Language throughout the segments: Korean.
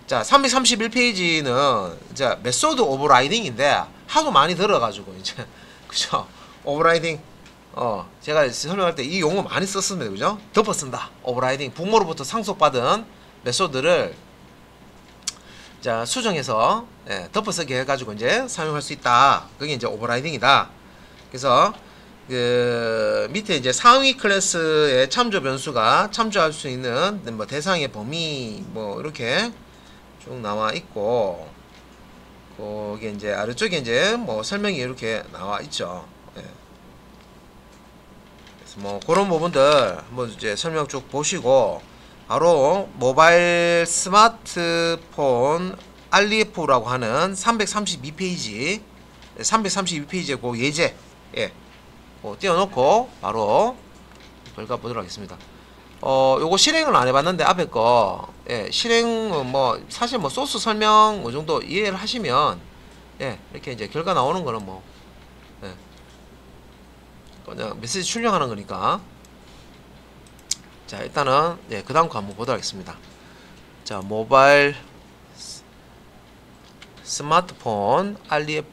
자, 331페이지는 이제 메소드 오버라이딩인데 하도 많이 들어가지고 이제 그죠? 오버라이딩 제가 설명할 때 이 용어 많이 썼습니다. 그죠? 덮어 쓴다. 오버라이딩 북모로부터 상속받은 메소드를 자 수정해서 덮어 쓰게 해가지고 이제 사용할 수 있다. 그게 이제 오버라이딩이다. 그래서 그 밑에 이제 상위 클래스의 참조 변수가 참조할 수 있는 뭐 대상의 범위 뭐 이렇게 쭉 나와 있고 거기 이제 아래쪽에 이제 뭐 설명이 이렇게 나와 있죠. 그래서 뭐 그런 부분들 한번 이제 설명 쭉 보시고 바로 모바일 스마트폰 REF라고 하는 332페이지 332페이지의 그 예제 띄워놓고 바로 결과 보도록 하겠습니다. 요거 실행을 안 해봤는데 앞에 거 실행은 뭐 사실 뭐 소스 설명 뭐 정도 이해를 하시면 이렇게 이제 결과 나오는 거는 뭐 그냥 메시지 출력하는 거니까. 자 일단은 그 다음 거 한번 보도록 하겠습니다. 자 모바일 스마트폰 REF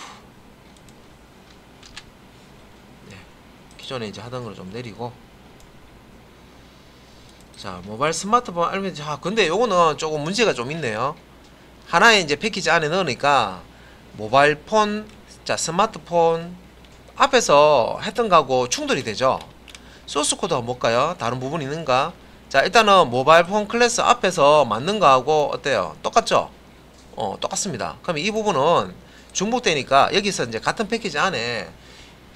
기존에 이제 하던 걸 좀 내리고 자 모바일 스마트폰 REF 자 근데 요거는 조금 문제가 좀 있네요. 하나의 이제 패키지 안에 넣으니까 모바일 폰 자 스마트폰 앞에서 했던 거하고 충돌이 되죠. 소스 코드 한번 볼까요? 다른 부분이 있는가? 자 일단은 모바일 폰 클래스 앞에서 만든 거하고 어때요? 똑같죠? 똑같습니다. 그럼 이 부분은 중복되니까 여기서 이제 같은 패키지 안에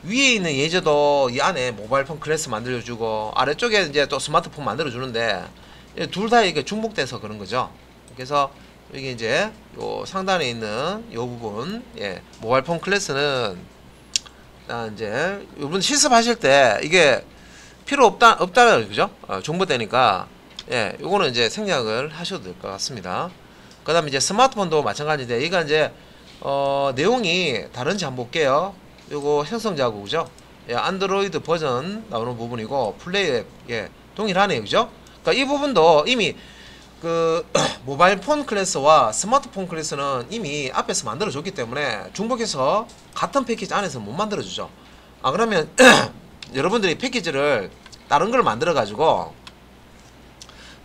위에 있는 예제도 이 안에 모바일 폰 클래스 만들어주고 아래쪽에 이제 또 스마트폰 만들어주는데 둘 다 이게 중복돼서 그런 거죠. 그래서 여기 이제 요 상단에 있는 요 부분 모바일 폰 클래스는 이제 여러분 실습하실 때 이게 필요 없다는 그죠? 중복되니까 요거는 이제 생략을 하셔도 될 것 같습니다. 그 다음에 이제 스마트폰도 마찬가지인데 이거 이제 내용이 다른지 한번 볼게요. 요거 생성자고 그죠? 안드로이드 버전 나오는 부분이고 플레이 앱 동일하네요. 그죠? 그러니까 이 부분도 이미 그 모바일 폰 클래스와 스마트폰 클래스는 이미 앞에서 만들어 줬기 때문에 중복해서 같은 패키지 안에서 못 만들어 주죠. 그러면 여러분들이 패키지를 다른 걸 만들어 가지고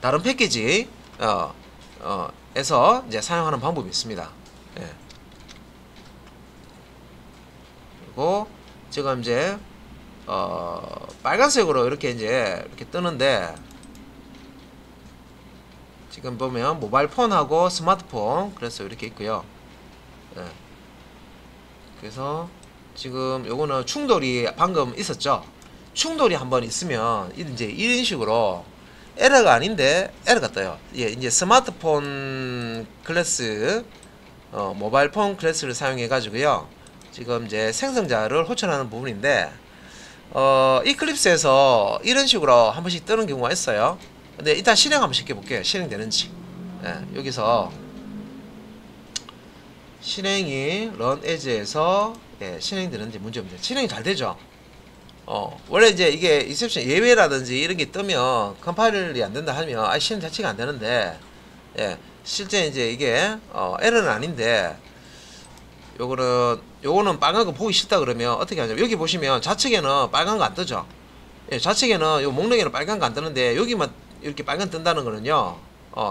다른 패키지 에서 이제 사용하는 방법이 있습니다. 그리고 지금 이제 빨간색으로 이렇게 이제 이렇게 뜨는데 지금 보면 모바일 폰하고 스마트폰 그래서 이렇게 있고요. 그래서 지금 요거는 충돌이 방금 있었죠. 충돌이 한번 있으면 이제 이런 식으로 에러가 아닌데 에러가 떠요. 이제 스마트폰 클래스 모바일 폰 클래스를 사용해 가지고요. 지금 이제 생성자를 호출하는 부분인데 이클립스에서 이런 식으로 한 번씩 뜨는 경우가 있어요. 근데 일단 실행 한번 시켜 볼게요. 실행되는지. 여기서 실행이 run as에서 실행되는지 문제입니다. 실행이 잘 되죠. 원래 이제 이게 exception 예외라든지 이런 게 뜨면 컴파일이 안 된다 하면 실행 자체가 안 되는데 실제 이제 이게 에러는 아닌데 요거는 빨간 거 보기 싫다 그러면 어떻게 하냐면 여기 보시면 좌측에는 빨간 거 안 뜨죠. 좌측에는 요 목록에는 빨간 거 안 뜨는데 여기만 이렇게 빨간 뜬다는 거는요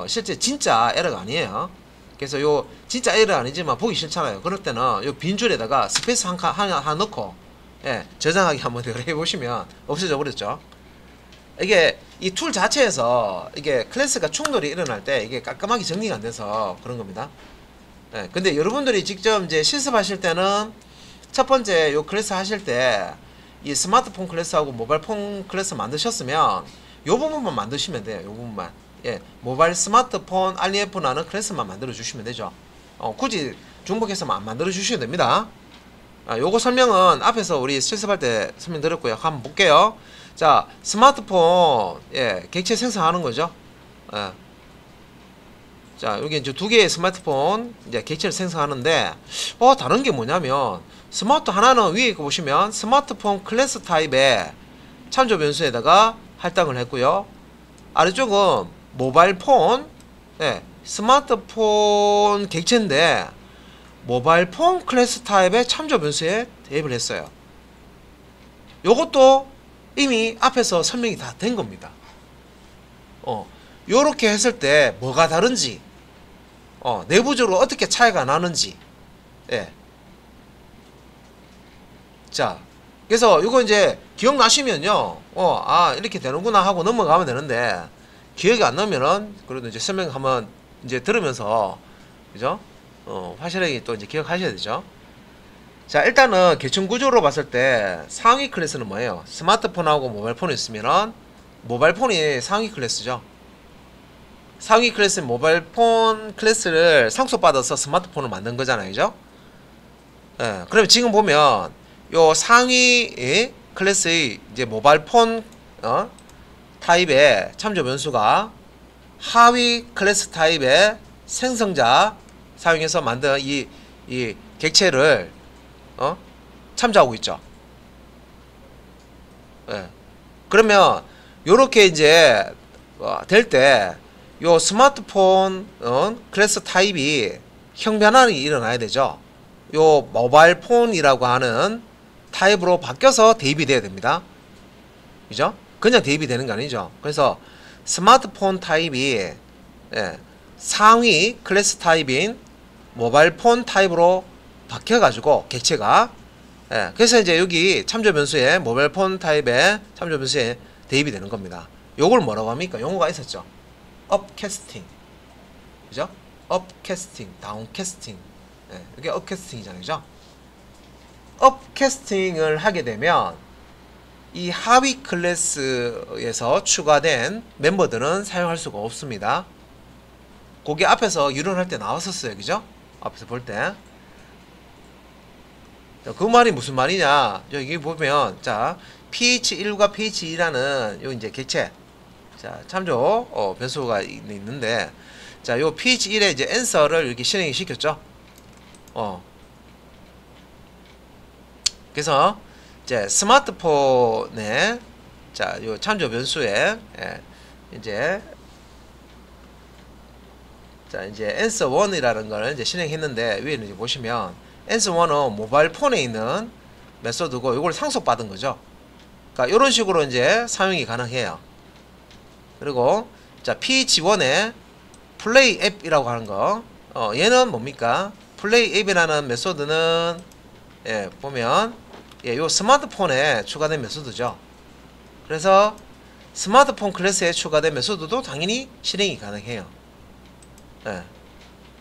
실제 진짜 에러가 아니에요. 그래서 요 진짜 에러 아니지만 보기 싫잖아요. 그럴 때는 요 빈 줄에다가 스페이스 하나 넣고 저장하기 한번 해보시면 없어져 버렸죠. 이게 이 툴 자체에서 이게 클래스가 충돌이 일어날 때 이게 깔끔하게 정리가 안 돼서 그런 겁니다. 근데 여러분들이 직접 이제 실습하실 때는 첫 번째 요 클래스 하실 때 이 스마트폰 클래스하고 모바일 폰 클래스 만드셨으면 요 부분만 만드시면 돼요. 요 부분만. 모바일 스마트폰 REF라는 클래스만 만들어 주시면 되죠. 굳이 중복해서 안 만들어 주셔도 됩니다. 요거 설명은 앞에서 우리 실습할 때 설명드렸고요. 한번 볼게요. 자, 스마트폰 객체 생성하는 거죠. 자, 여기 이제 두 개의 스마트폰 이제 객체를 생성하는데 다른 게 뭐냐면 스마트 하나는 위에 보시면 스마트폰 클래스 타입의 참조 변수에다가 할당을 했고요. 아래쪽은 모바일 폰 스마트폰 객체인데 모바일 폰 클래스 타입의 참조 변수에 대입을 했어요. 요것도 이미 앞에서 설명이 다 된 겁니다. 요렇게 했을 때 뭐가 다른지, 내부적으로 어떻게 차이가 나는지, 예. 자, 그래서 이거 이제 기억나시면요, 이렇게 되는구나 하고 넘어가면 되는데, 기억이 안 나면은, 그래도 이제 설명 한번 이제 들으면서, 그죠? 확실하게 또 이제 기억하셔야 되죠. 자, 일단은 계층 구조로 봤을 때 상위 클래스는 뭐예요? 스마트폰하고 모바일폰이 있으면은, 모바일폰이 상위 클래스죠. 상위 클래스 모바일폰 클래스를 상속받아서 스마트폰을 만든 거잖아요, 그죠? 예, 그러면 지금 보면 요 상위 클래스의 이제 모바일폰 타입의 참조 변수가 하위 클래스 타입의 생성자 사용해서 만든 이 객체를 참조하고 있죠. 예. 그러면 요렇게 이제 될 때 요 스마트폰 클래스 타입이 형변환이 일어나야 되죠. 요 모바일 폰이라고 하는 타입으로 바뀌어서 대입이 돼야 됩니다. 그죠? 그냥 대입이 되는 게 아니죠. 그래서 스마트폰 타입이 상위 클래스 타입인 모바일 폰 타입으로 바뀌어가지고 객체가 그래서 이제 여기 참조 변수에 모바일 폰 타입의 참조 변수에 대입이 되는 겁니다. 요걸 뭐라고 합니까? 용어가 있었죠. 업캐스팅, 그죠? 업캐스팅, 다운캐스팅. 이게 업캐스팅이잖아요, 그죠? 업캐스팅을 하게 되면 이 하위 클래스에서 추가된 멤버들은 사용할 수가 없습니다. 그게 앞에서 유론할 때 나왔었어요, 그죠? 앞에서 볼 때. 그 말이 무슨 말이냐? 여기 보면 자 pH1과 pH2라는 요 이제 객체, 자 참조 변수가 있는데, 자 요 pH1에 이제 answer를 이렇게 실행이 시켰죠. 그래서 이제 스마트폰에 자 요 참조 변수에 이제 자 이제 answer 1이라는 걸 이제 실행했는데, 위에는 이제 보시면 answer 1은 모바일 폰에 있는 메소드고 이걸 상속받은 거죠. 그러니까 이런 식으로 이제 사용이 가능해요. 그리고 자 pH1에 플레이 앱이라고 하는 거, 얘는 뭡니까? 플레이 앱이라는 메소드는 보면 요 스마트폰에 추가된 메소드죠. 그래서 스마트폰 클래스에 추가된 메소드도 당연히 실행이 가능해요.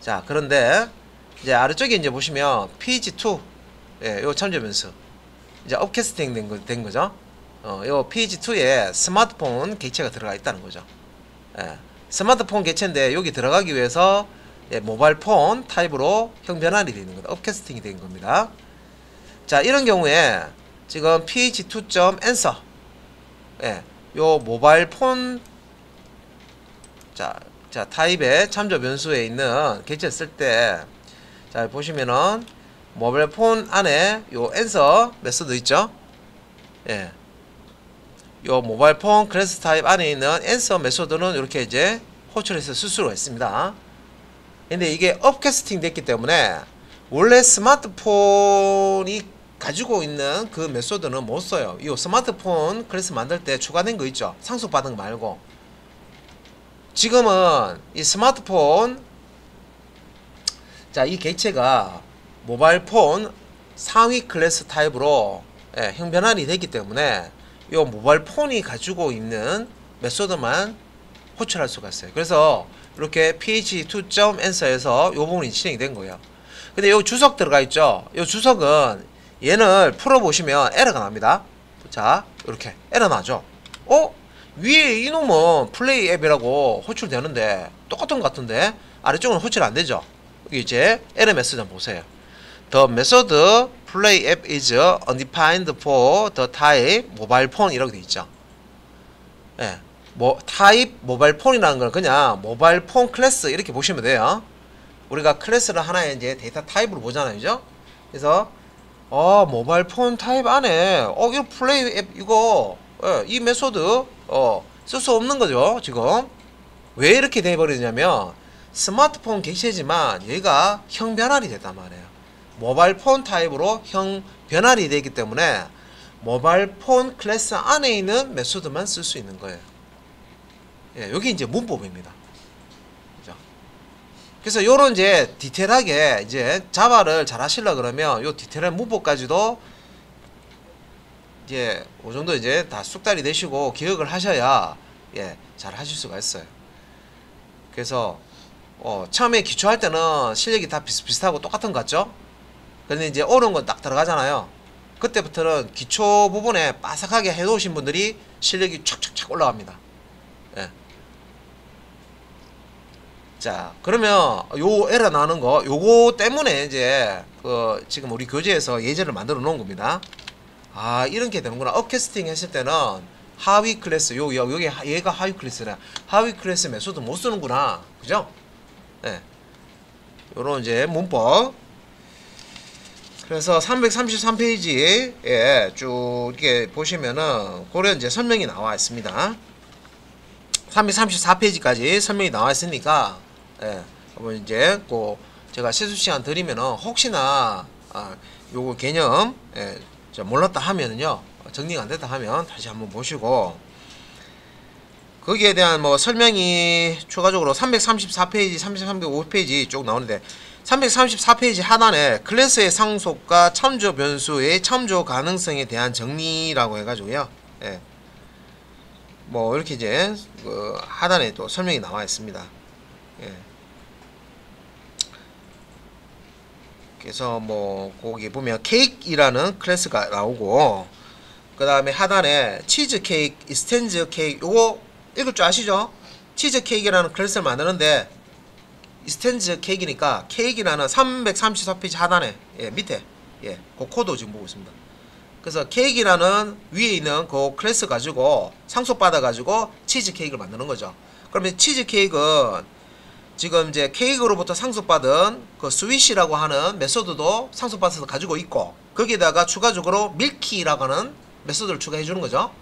자 그런데 이제 아래쪽에 이제 보시면 pH2 요 참조 변수 이제 업캐스팅 된 거죠. 요 pH2에 스마트폰 객체가 들어가 있다는 거죠. 스마트폰 객체인데 여기 들어가기 위해서 모바일 폰 타입으로 형변환이 되는 겁니다. 업캐스팅이 된 겁니다. 자 이런 경우에 지금 pH2.answer 요 모바일 폰 자 타입의 참조 변수에 있는 객체 쓸 때 자 보시면은 모바일 폰 안에 요 answer 메소드 있죠. 요 모바일 폰 클래스 타입 안에 있는 answer 메소드는 이렇게 이제 호출해서 쓸 수가 있습니다. 근데 이게 업캐스팅 됐기 때문에 원래 스마트폰이 가지고 있는 그 메소드는 못 써요. 이 스마트폰 클래스 만들 때 추가된 거 있죠. 상속받은 거 말고. 지금은 이 스마트폰 자 이 객체가 모바일 폰 상위 클래스 타입으로 형변환이 됐기 때문에 이 모바일 폰이 가지고 있는 메소드만 호출할 수가 있어요. 그래서 이렇게 pH2.answer에서 이 부분이 실행이 된 거예요. 근데 이 주석 들어가 있죠. 이 주석은 얘를 풀어보시면 에러가 납니다. 자 이렇게 에러 나죠. 위에 이놈은 플레이 앱이라고 호출되는데 똑같은 것 같은데 아래쪽은 호출 안되죠. 여기 이제 에러 메시지 한번 보세요. The method play app is undefined for the type mobile phone 이라고 되어 있죠. 타입 모바일 폰이라는 건 그냥 모바일 폰 클래스 이렇게 보시면 돼요. 우리가 클래스를 하나의 이제 데이터 타입으로 보잖아요, 그죠? 그래서 모바일 폰 타입 안에 이거 플레이 앱 이거 이 메소드 쓸 수 없는 거죠. 지금 왜 이렇게 돼버리냐면 스마트폰 객체지만 여기가 형 변환이 됐단 말이에요. 모바일 폰 타입으로 형 변환이 되기 때문에 모바일 폰 클래스 안에 있는 메소드만 쓸 수 있는 거예요. 예, 여기 이제 문법입니다. 그죠? 그래서 요런 이제 디테일하게 이제 자바를 잘 하시려 그러면 요 디테일한 문법까지도 이제 그 정도 이제 다 쑥다리 되시고 기억을 하셔야 예, 잘 하실 수가 있어요. 그래서 처음에 기초할 때는 실력이 다 비슷비슷하고 똑같은 것 같죠? 근데 이제 어려운 건 딱 들어가잖아요. 그때부터는 기초 부분에 빠삭하게 해놓으신 분들이 실력이 촥촥촥 올라갑니다. 예. 자, 그러면 요 에러 나오는 거 요거 때문에 이제 지금 우리 교재에서 예제를 만들어 놓은 겁니다. 아, 이렇게 되는구나. 업캐스팅 했을 때는 하위 클래스 여기 얘가 하위 클래스네. 하위 클래스 메소드 못 쓰는구나. 그죠? 예. 요런 이제 문법. 그래서 333페이지에 쭉 이렇게 보시면은 고려 이제 설명이 나와 있습니다. 334페이지까지 설명이 나와 있으니까 예, 한번 이제 꼭 제가 실수 시간 드리면은 혹시나 요거 개념 몰랐다 하면은요, 정리가 안 됐다 하면 다시 한번 보시고, 거기에 대한 뭐 설명이 추가적으로 334페이지, 335페이지 쭉 나오는데 334페이지 하단에 클래스의 상속과 참조 변수의 참조 가능성에 대한 정리라고 해가지고요. 예. 뭐 이렇게 이제 하단에 또 설명이 나와 있습니다. 예. 그래서 뭐 거기 보면 케이크이라는 클래스가 나오고, 그 다음에 하단에 치즈 케이크, 이스텐즈 케이크, 요거 읽을 줄 아시죠? 치즈 케이크라는 클래스를 만드는데 이스텐즈 케이크니까 케이크라는 334페이지 하단에 밑에 그 코드 지금 보고 있습니다. 그래서 케이크라는 위에 있는 그 클래스 가지고 상속받아 가지고 치즈 케이크를 만드는 거죠. 그러면 치즈 케이크는 지금 이제 케이크로부터 상속받은 그 스위시라고 하는 메소드도 상속받아서 가지고 있고, 거기에다가 추가적으로 밀키라고 하는 메소드를 추가해 주는 거죠.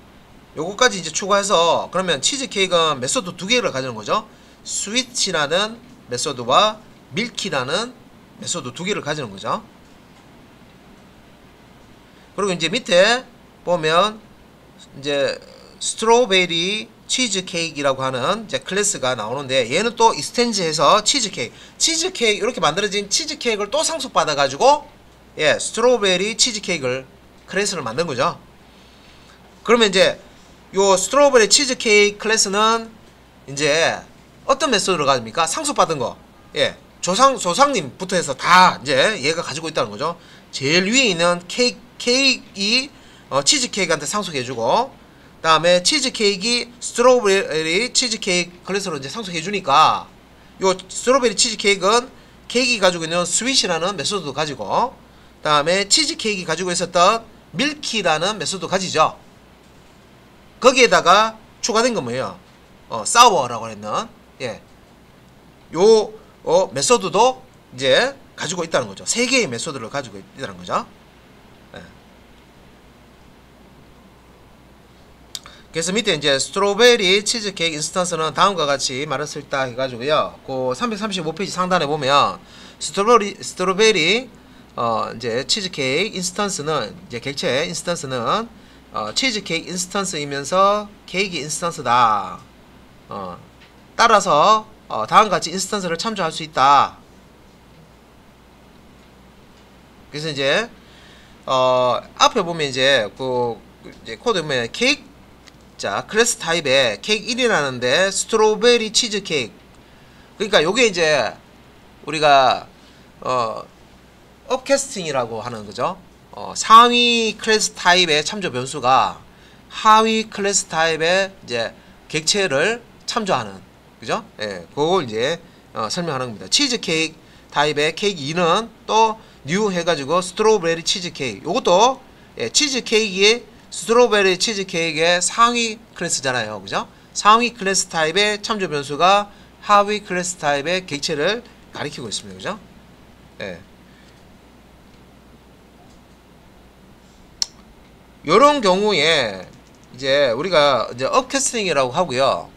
요거까지 이제 추가해서 그러면 치즈 케이크는 메소드 두 개를 가지는 거죠. 스위치라는 메소드와 밀키라는 메소드 두 개를 가지는 거죠. 그리고 이제 밑에 보면 이제 스트로베리 치즈 케이크라고 하는 이제 클래스가 나오는데, 얘는 또 이스텐즈해서 치즈 케이크 이렇게 만들어진 치즈 케이크를 또 상속받아 가지고 스트로베리 치즈 케이크를 클래스를 만든 거죠. 그러면 이제 요 스트로베리 치즈 케이크 클래스는 이제 어떤 메소드를 가집니까? 상속받은 거. 조상님부터 해서 다 이제 얘가 가지고 있다는 거죠. 제일 위에 있는 케이크이 치즈 케이크한테 상속해주고, 다음에 치즈 케이크이 스트로베리 치즈 케이크 클래스로 이제 상속해주니까, 요 스트로베리 치즈 케이크는 케이크이 가지고 있는 스윗이라는 메소드도 가지고, 다음에 치즈 케이크이 가지고 있었던 밀키라는 메소드도 가지죠. 거기에다가 추가된 건 뭐예요? 사워라고 했는 요 메소드도 이제 가지고 있다는 거죠. 세 개의 메소드를 가지고 있다는 거죠. 그래서 밑에 이제 스트로베리 치즈케이크 인스턴스는 다음과 같이 말할 수 있다 해가지고요. 그 335페이지 상단에 보면 스트로베리 이제 치즈케이크 인스턴스는 이제 객체 인스턴스는 치즈케이크 인스턴스이면서 케이크 인스턴스다. 따라서 다음과 같이 인스턴스를 참조할 수 있다. 그래서 이제 앞에 보면 이제 이제 코드 보면 케이크 클래스 타입에 케이크 1이라는데 스트로베리 치즈 케이크, 그러니까 요게 이제 우리가 업캐스팅이라고 하는 거죠. 상위 클래스 타입의 참조 변수가 하위 클래스 타입의 이제 객체를 참조하는, 그죠? 그걸 이제 설명하는 겁니다. 치즈 케이크 타입의 케이크 2는 또 뉴 해가지고 스트로베리 치즈 케이크, 요것도 치즈 케이크의 스트로베리 치즈 케이크의 상위 클래스잖아요, 그죠? 상위 클래스 타입의 참조 변수가 하위 클래스 타입의 객체를 가리키고 있습니다, 그죠? 요런 경우에 이제 우리가 이제 업캐스팅이라고 하고요.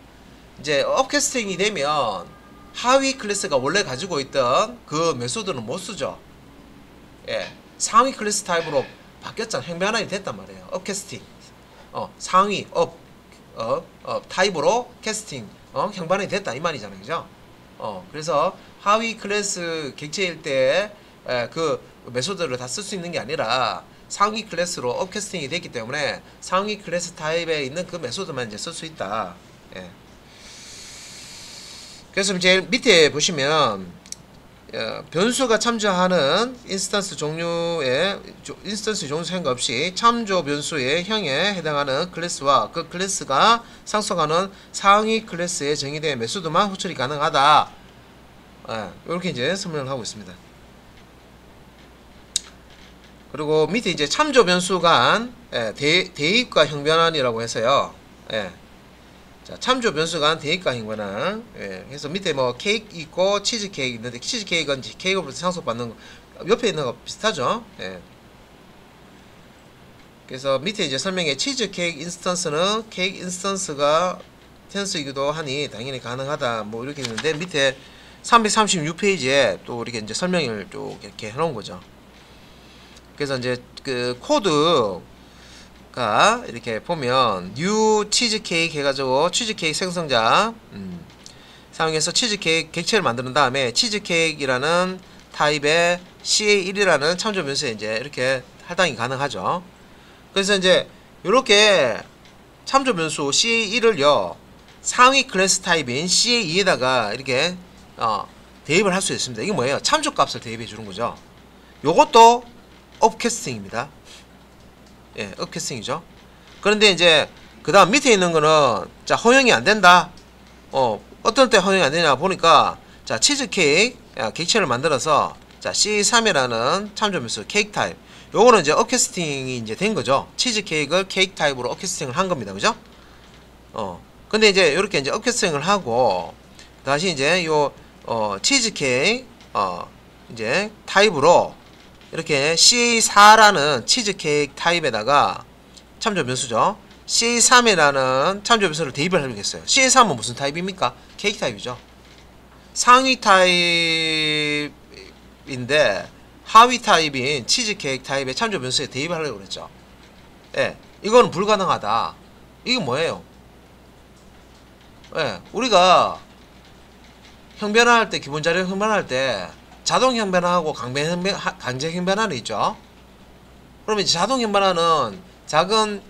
이제 업캐스팅이 되면 하위 클래스가 원래 가지고 있던 그 메소드는 못 쓰죠. 예, 상위 클래스 타입으로 바뀌었잖아. 행변환이 됐단 말이에요. 업 캐스팅, 상위 업 타입으로 캐스팅, 형반환이 됐다 이 말이잖아요, 그죠? 그래서 하위 클래스 객체일 때 그 메소드를 다 쓸 수 있는 게 아니라 상위 클래스로 업 캐스팅이 됐기 때문에 상위 클래스 타입에 있는 그 메소드만 이제 쓸 수 있다. 예. 그래서 제일 밑에 보시면 변수가 참조하는 인스턴스 종류의 인스턴스 종류 상관없이 참조 변수의 형에 해당하는 클래스와 그 클래스가 상속하는 상위 클래스에 정의된 메소드만 호출이 가능하다. 이렇게 이제 설명을 하고 있습니다. 그리고 밑에 이제 참조 변수 간 대입과 형변환이라고 해서요. 자, 참조 변수 간 대입과 형변환. 그래서 밑에 뭐 케이크 있고 치즈 케이크 있는데 치즈 케이크는 케이크로부터 상속받는 거, 옆에 있는 거 비슷하죠. 그래서 밑에 이제 설명에 치즈 케이크 인스턴스는 케이크 인스턴스가 텐스이기도 하니 당연히 가능하다. 뭐 이렇게 있는데 밑에 336페이지에 또 이렇게 이제 설명을 쭉 이렇게 해놓은 거죠. 그래서 이제 그 코드가 이렇게 보면 new 치즈케이크 해가지고 치즈케이크 생성자 사용해서 치즈케이크 객체를 만드는 다음에 치즈케이크라는 타입의 CA1이라는 참조 변수에 이제 이렇게 할당이 가능하죠. 그래서 이제 이렇게 참조 변수 CA1을요 상위 클래스 타입인 CA2에다가 이렇게 대입을 할 수 있습니다. 이게 뭐예요? 참조 값을 대입해 주는 거죠. 요것도 업캐스팅입니다. 업캐스팅이죠. 그런데 이제 그 다음 밑에 있는 거는 자 허용이 안 된다. 어떤 때 허용이 안 되냐 보니까 자 치즈케이크 객체를 만들어서 자 C3이라는 참조 변수 케이크 타입 요거는 이제 업캐스팅이 이제 된 거죠. 치즈케이크를 케이크 타입으로 업캐스팅을 한 겁니다. 그죠? 근데 이제 이렇게 이제 업캐스팅을 하고 다시 이제 요 치즈케이크 이제 타입으로 이렇게 C4라는 치즈케이크 타입에다가 참조 변수죠. C3이라는 참조 변수를 대입을 해보겠어요. C3은 무슨 타입입니까? 케이크 타입이죠. 상위 타입인데 하위 타입인 치즈케이크 타입의 참조 변수에 대입하려고 그랬죠. 이거는 불가능하다. 이게 뭐예요? 우리가 형변환할 때 기본 자료 형변환할 때 자동 형변환하고 강제 형변환이 있죠. 그러면 이제 자동 형변환은 작은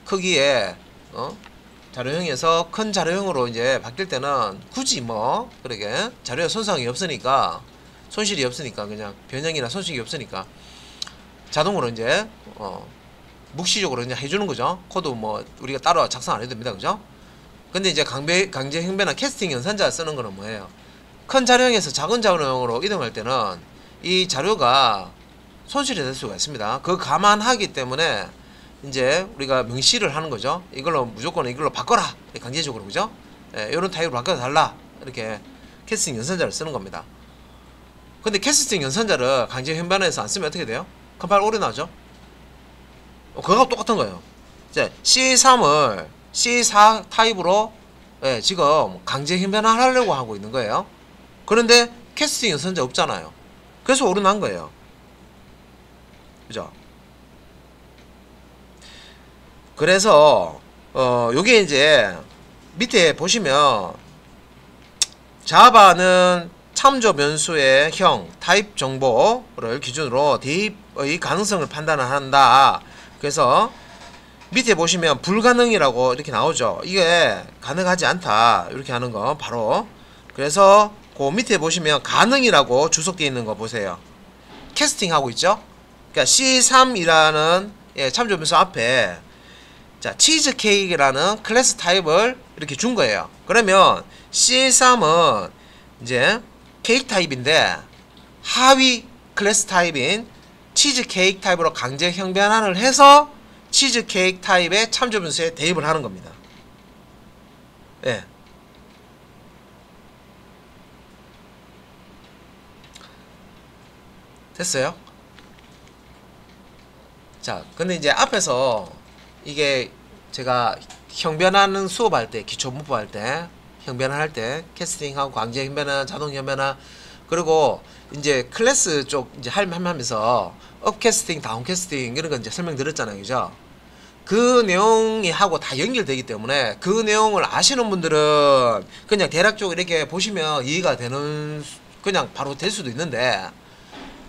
크기의 자료형에서 큰 자료형으로 이제 바뀔 때는 굳이 뭐 그러게 자료에 손상이 없으니까 손실이 없으니까 그냥 변형이나 손실이 없으니까 자동으로 이제 묵시적으로 그냥 해주는 거죠. 코드 뭐 우리가 따로 작성 안 해도 됩니다. 그죠? 근데 이제 강제 형변환 캐스팅 연산자 쓰는 거는 뭐예요? 큰 자료형에서 작은 자료형으로 이동할 때는 이 자료가 손실이 될 수가 있습니다. 그거 감안하기 때문에 이제 우리가 명시를 하는 거죠. 이걸로 무조건 이걸로 바꿔라. 강제적으로 그죠? 이런 타입으로 바꿔서 달라. 이렇게 캐스팅 연산자를 쓰는 겁니다. 근데 캐스팅 연산자를 강제 형변환에서 안 쓰면 어떻게 돼요? 컴파일 오래 나오죠? 그거하고 똑같은 거예요. 이제 C3을 C4 타입으로 지금 강제 형변환 하려고 하고 있는 거예요. 그런데 캐스팅 연산자 없잖아요. 그래서 오류 난 거예요. 그죠? 그래서 요게 이제 밑에 보시면 자바는 참조 변수의 형, 타입 정보를 기준으로 대입의 가능성을 판단을 한다. 그래서 밑에 보시면 불가능이라고 이렇게 나오죠. 이게 가능하지 않다. 이렇게 하는 거 바로. 그래서 그 밑에 보시면 가능이라고 주석되어 있는 거 보세요. 캐스팅 하고 있죠. 그러니까 C3이라는 참조 변수 앞에 자 치즈케이크라는 클래스 타입을 이렇게 준 거예요. 그러면 C3은 이제 케이크 타입인데 하위 클래스 타입인 치즈케이크 타입으로 강제 형변환을 해서 치즈케이크 타입의 참조 변수에 대입을 하는 겁니다. 됐어요? 자, 근데 이제 앞에서 이게 제가 형변하는 수업할 때, 기초 문법 할 때 형변화 할 때 캐스팅하고 광재 형변화, 자동 형변화, 그리고 이제 클래스 쪽 이제 하면서 업 캐스팅, 다운 캐스팅 이런 거 이제 설명드렸잖아요, 그죠? 그 내용이 하고 다 연결되기 때문에 그 내용을 아시는 분들은 그냥 대략적으로 이렇게 보시면 이해가 되는, 그냥 바로 될 수도 있는데,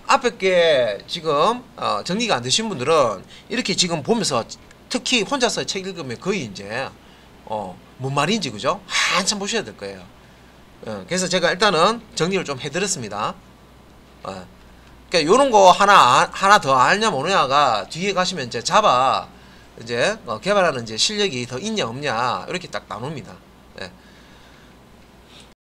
앞에 게 지금 정리가 안 되신 분들은 이렇게 지금 보면서 특히 혼자서 책 읽으면 거의 이제 뭔 말인지, 그죠? 한참 보셔야 될 거예요. 그래서 제가 일단은 정리를 좀 해드렸습니다. 그러니까 요런 거 하나 더 알냐 모르냐가 뒤에 가시면 이제 자바 이제 개발하는 이제 실력이 더 있냐 없냐 이렇게 딱 나눕니다. 예.